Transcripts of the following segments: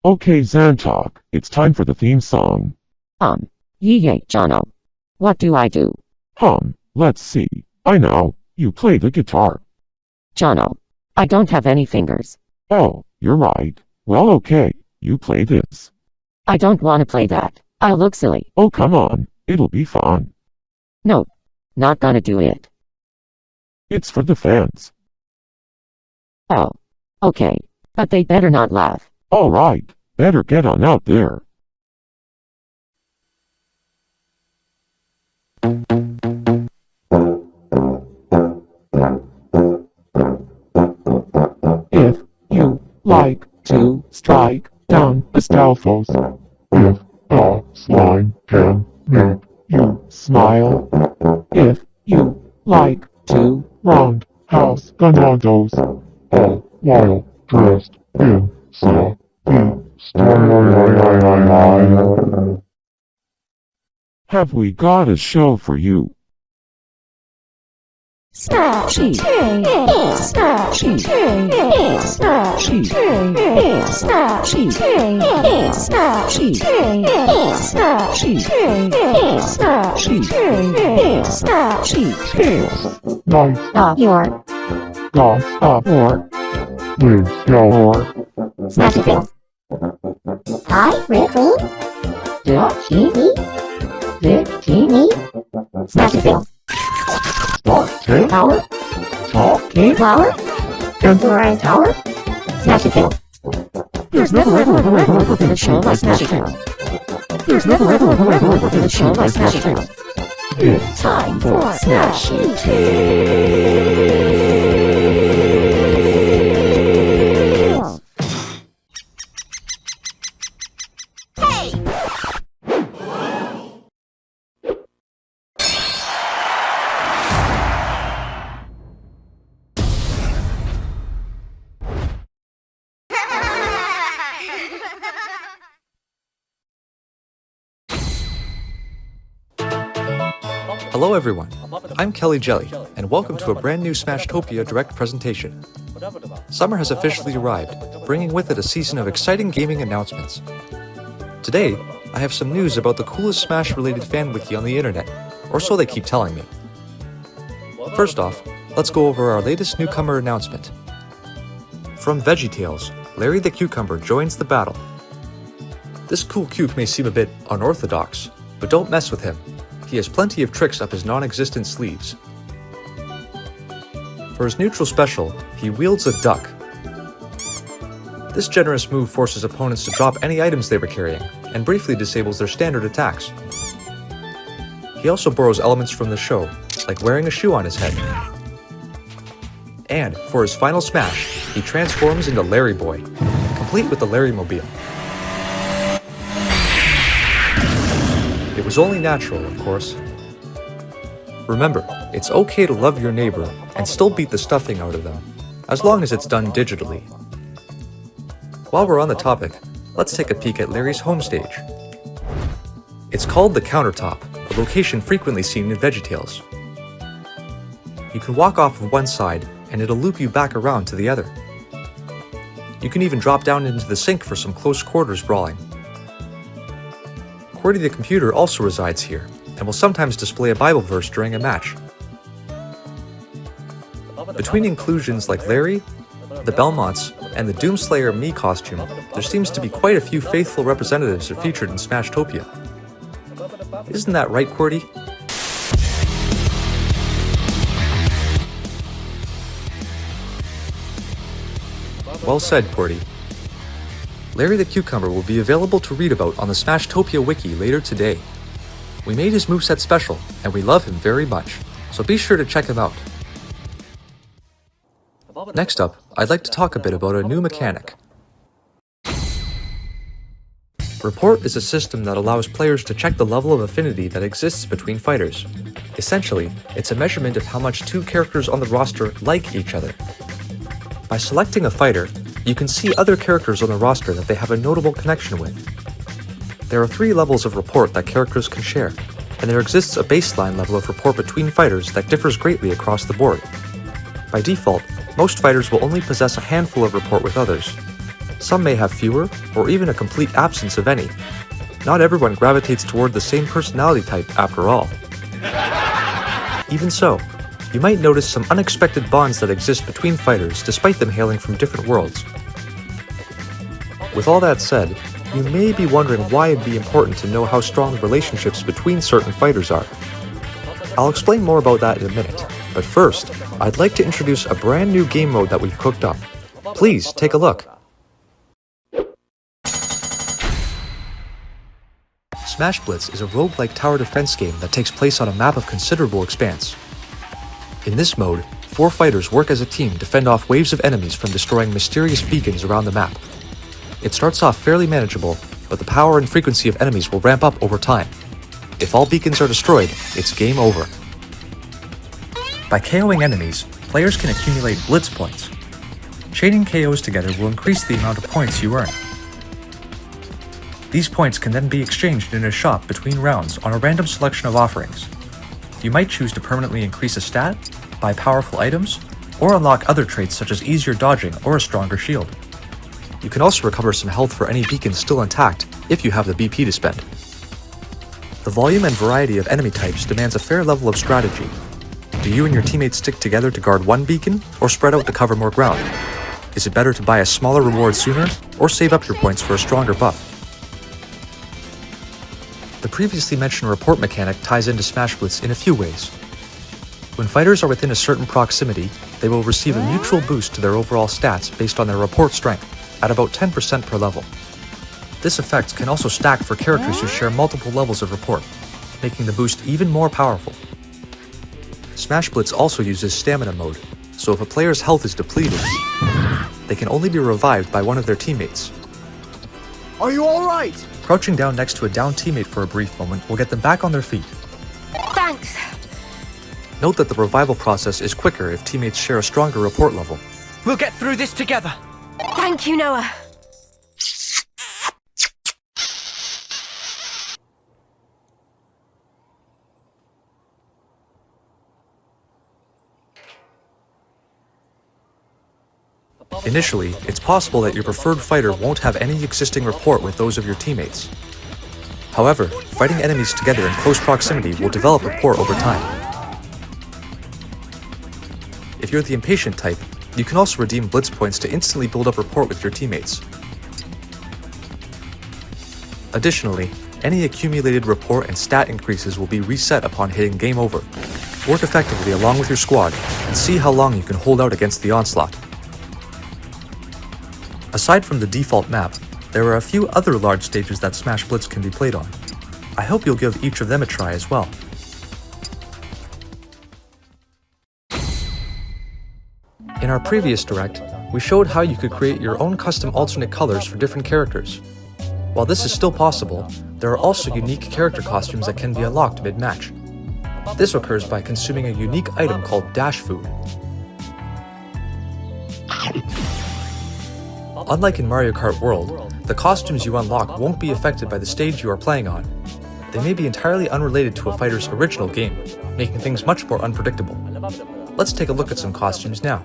Okay, Zantok, it's time for the theme song. Yay, Jono. What do I do? Let's see. I know, you play the guitar. Jono, I don't have any fingers. Oh, you're right. Well, okay, you play this. I don't want to play that. I'll look silly. Oh, come on, it'll be fun. No, not gonna do it. It's for the fans. Oh, okay, but they better not laugh. All right, better get on out there. If you like to strike down Astolfos, if a slime can make you smile, if you like to roundhouse Ganados, all while dressed in sloppy style. Have we got a show for you? Nice. Your Stop. or Please go. Smashtopia. Hi, Ricky. Cheesy. Bikini. Smashtopia. Start Power. talking Flower. and Rise Tower. Smashtopia. There's never been a show like Smashtopia. There's never been a show like Smashtopia. it's Time for Smashtopia. Hello everyone, I'm Kelly Jelly, and welcome to a brand new Smashtopia direct presentation. Summer has officially arrived, bringing with it a season of exciting gaming announcements. Today, I have some news about the coolest Smash-related fan wiki on the internet, or so they keep telling me. First off, let's go over our latest newcomer announcement. From VeggieTales, Larry the Cucumber joins the battle. This cool cuke may seem a bit unorthodox, but don't mess with him. He has plenty of tricks up his non-existent sleeves. For his neutral special, he wields a duck. This generous move forces opponents to drop any items they were carrying, and briefly disables their standard attacks. He also borrows elements from the show, like wearing a shoe on his head. And, for his final smash, he transforms into Larry Boy, complete with the Larry Mobile. It was only natural, of course. Remember, it's okay to love your neighbor and still beat the stuffing out of them, as long as it's done digitally. While we're on the topic, let's take a peek at Larry's home stage. It's called the Countertop, a location frequently seen in VeggieTales. You can walk off of one side and it'll loop you back around to the other. You can even drop down into the sink for some close quarters brawling. QWERTY the computer also resides here, and will sometimes display a Bible verse during a match. Between inclusions like Larry, the Belmonts, and the Doomslayer Mii costume, there seems to be quite a few faithful representatives are featured in Smashtopia. Isn't that right, QWERTY? Well said, QWERTY. Larry the Cucumber will be available to read about on the Smashtopia wiki later today. We made his moveset special, and we love him very much, so be sure to check him out. Next up, I'd like to talk a bit about a new mechanic. Rapport is a system that allows players to check the level of affinity that exists between fighters. Essentially, it's a measurement of how much two characters on the roster like each other. By selecting a fighter, you can see other characters on the roster that they have a notable connection with. There are 3 levels of rapport that characters can share, and there exists a baseline level of rapport between fighters that differs greatly across the board. By default, most fighters will only possess a handful of rapport with others. Some may have fewer, or even a complete absence of any. Not everyone gravitates toward the same personality type after all. Even so, you might notice some unexpected bonds that exist between fighters despite them hailing from different worlds. With all that said, you may be wondering why it'd be important to know how strong the relationships between certain fighters are. I'll explain more about that in a minute, but first, I'd like to introduce a brand new game mode that we've cooked up. Please take a look. Smash Blitz is a roguelike tower defense game that takes place on a map of considerable expanse. In this mode, 4 fighters work as a team to fend off waves of enemies from destroying mysterious beacons around the map. It starts off fairly manageable, but the power and frequency of enemies will ramp up over time. If all beacons are destroyed, it's game over. By KOing enemies, players can accumulate Blitz points. Chaining KOs together will increase the amount of points you earn. These points can then be exchanged in a shop between rounds on a random selection of offerings. You might choose to permanently increase a stat, buy powerful items, or unlock other traits such as easier dodging or a stronger shield. You can also recover some health for any beacons still intact if you have the BP to spend. The volume and variety of enemy types demands a fair level of strategy. Do you and your teammates stick together to guard one beacon, or spread out to cover more ground? Is it better to buy a smaller reward sooner, or save up your points for a stronger buff? The previously mentioned report mechanic ties into Smash Blitz in a few ways. When fighters are within a certain proximity, they will receive a mutual boost to their overall stats based on their report strength, at about 10% per level. This effect can also stack for characters who share multiple levels of report, making the boost even more powerful. Smash Blitz also uses stamina mode, so if a player's health is depleted, they can only be revived by one of their teammates. Are you alright? Crouching down next to a downed teammate for a brief moment will get them back on their feet. Thanks. Note that the revival process is quicker if teammates share a stronger report level. We'll get through this together. Thank you, Noah. Initially, it's possible that your preferred fighter won't have any existing rapport with those of your teammates. However, fighting enemies together in close proximity will develop rapport over time. If you're the impatient type, you can also redeem Blitz points to instantly build up rapport with your teammates. Additionally, any accumulated rapport and stat increases will be reset upon hitting game over. Work effectively along with your squad, and see how long you can hold out against the onslaught. Aside from the default map, there are a few other large stages that Smash Blitz can be played on. I hope you'll give each of them a try as well. In our previous direct, we showed how you could create your own custom alternate colors for different characters. While this is still possible, there are also unique character costumes that can be unlocked mid-match. This occurs by consuming a unique item called Dash Food. Unlike in Mario Kart World, the costumes you unlock won't be affected by the stage you are playing on. They may be entirely unrelated to a fighter's original game, making things much more unpredictable. Let's take a look at some costumes now.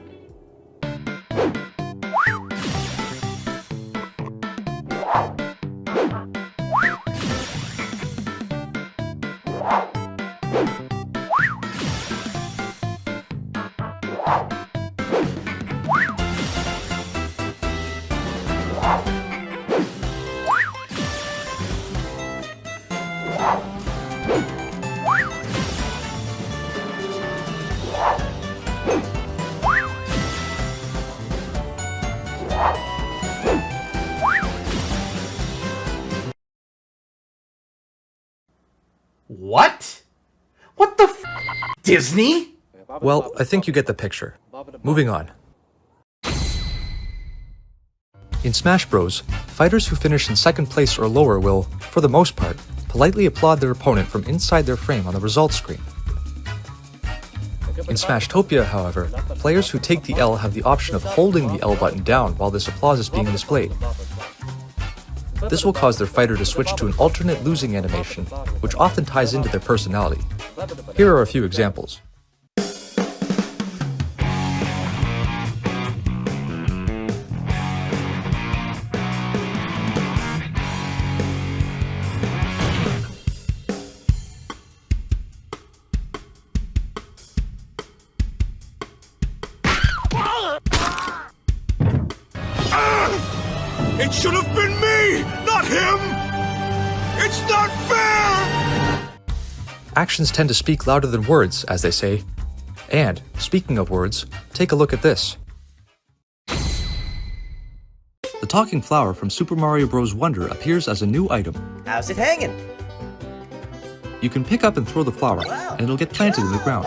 What? What the f? Disney? Well, I think you get the picture. Moving on. In Smash Bros, fighters who finish in second place or lower will, for the most part, politely applaud their opponent from inside their frame on the results screen. In Smashtopia, however, players who take the L have the option of holding the L button down while this applause is being displayed. This will cause their fighter to switch to an alternate losing animation, which often ties into their personality. Here are a few examples. It should have been me, not him! It's not fair! Actions tend to speak louder than words, as they say. And, speaking of words, take a look at this. The talking flower from Super Mario Bros. Wonder appears as a new item. How's it hanging? You can pick up and throw the flower, and it'll get planted in the ground.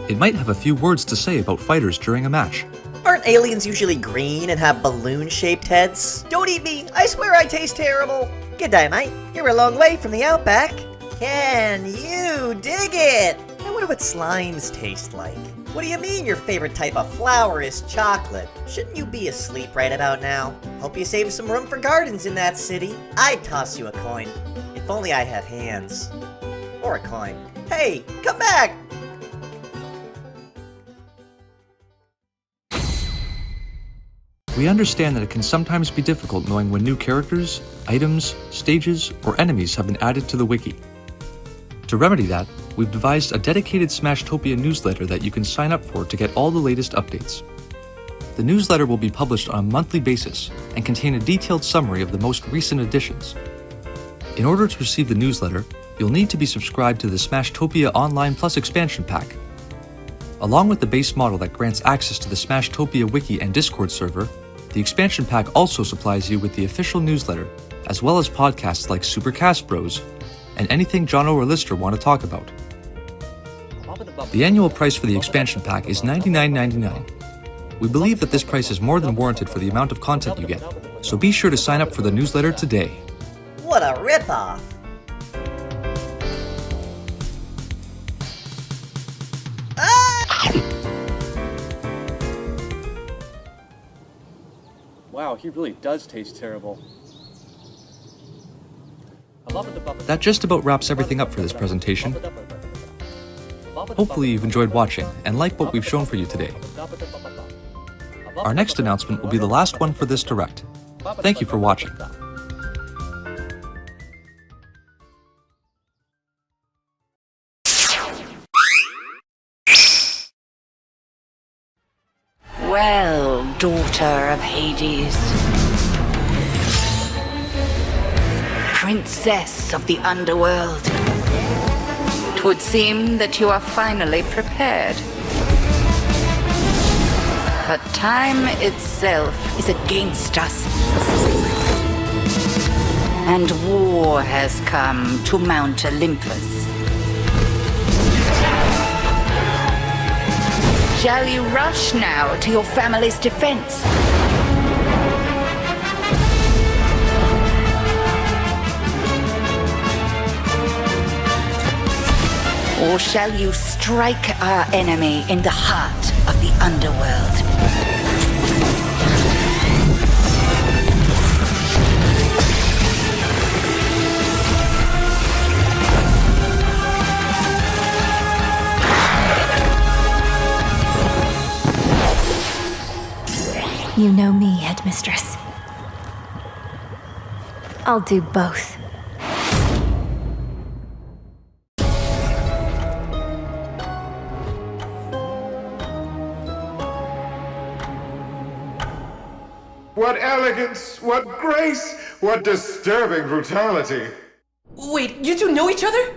It might have a few words to say about fighters during a match. Aren't aliens usually green and have balloon-shaped heads? Don't eat me! I swear I taste terrible! G'day, mate. You're a long way from the outback. Can you dig it? I wonder what slimes taste like. What do you mean your favorite type of flower is chocolate? Shouldn't you be asleep right about now? Hope you save some room for gardens in that city. I'd toss you a coin. If only I had hands. Or a coin. Hey, come back! We understand that it can sometimes be difficult knowing when new characters, items, stages, or enemies have been added to the wiki. To remedy that, we've devised a dedicated Smashtopia newsletter that you can sign up for to get all the latest updates. The newsletter will be published on a monthly basis and contain a detailed summary of the most recent additions. In order to receive the newsletter, you'll need to be subscribed to the Smashtopia Online Plus expansion pack. Along with the base model that grants access to the Smashtopia wiki and Discord server, the expansion pack also supplies you with the official newsletter, as well as podcasts like Supercast Bros, and anything Jono or Lister want to talk about. The annual price for the expansion pack is $99.99. We believe that this price is more than warranted for the amount of content you get, so be sure to sign up for the newsletter today. What a ripoff! Wow, he really does taste terrible. That just about wraps everything up for this presentation. Hopefully you've enjoyed watching and like what we've shown for you today. Our next announcement will be the last one for this direct. Thank you for watching. Well, daughter of Hades, princess of the underworld, 'twould seem that you are finally prepared. But time itself is against us, and war has come to Mount Olympus. Shall you rush now to your family's defense? Or shall you strike our enemy in the heart of the underworld? You know me, Headmistress. I'll do both. What elegance, what grace, what disturbing brutality. Wait, you two know each other?